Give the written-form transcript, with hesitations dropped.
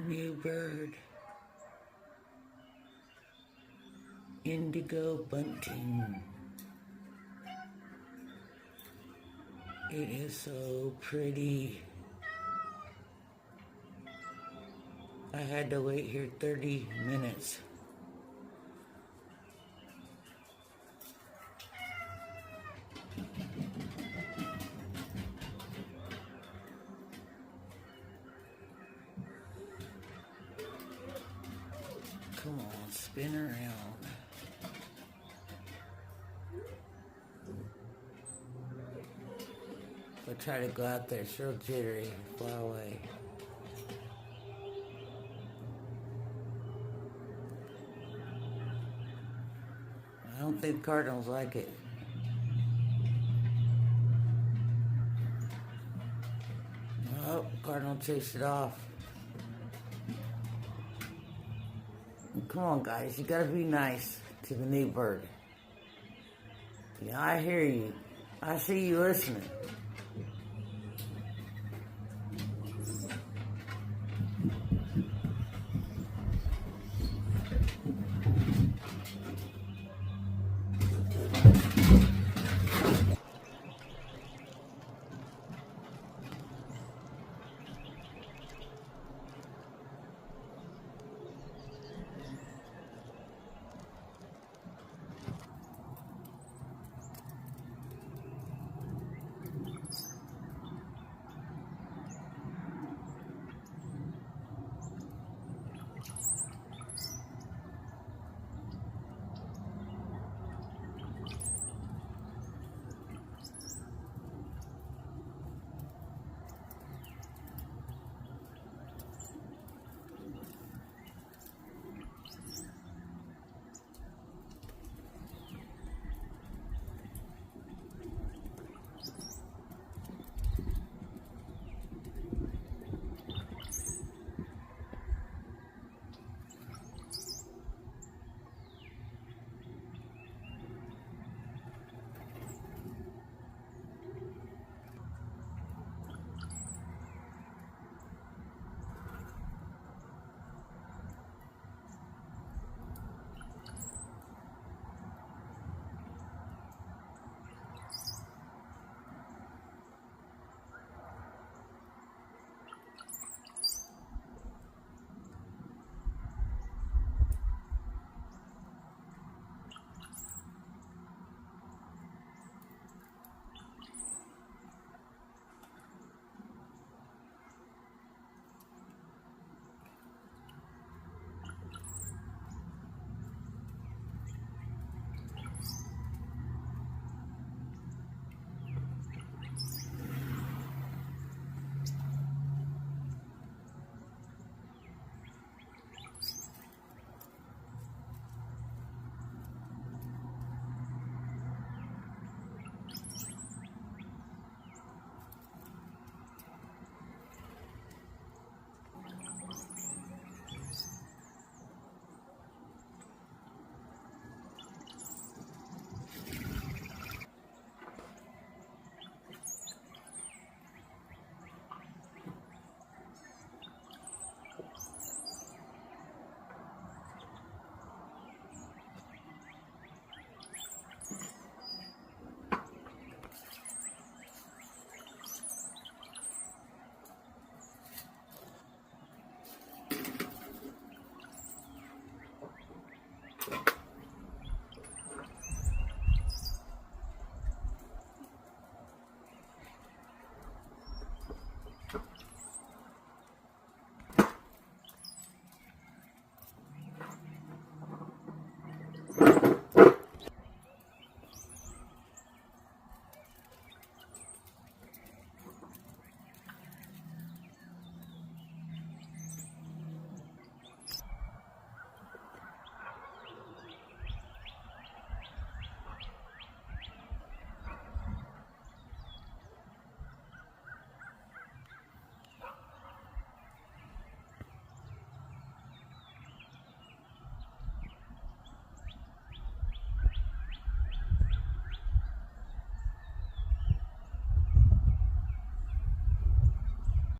New bird. Indigo bunting. It is so pretty. I had to wait here 30 minutes. Come on, spin around. If I try to go out there, she'll jittery, fly away. I don't think cardinals like it. Oh, cardinal chased it off. Come on, guys, you gotta be nice to the new bird. Yeah, I hear you. I see you listening.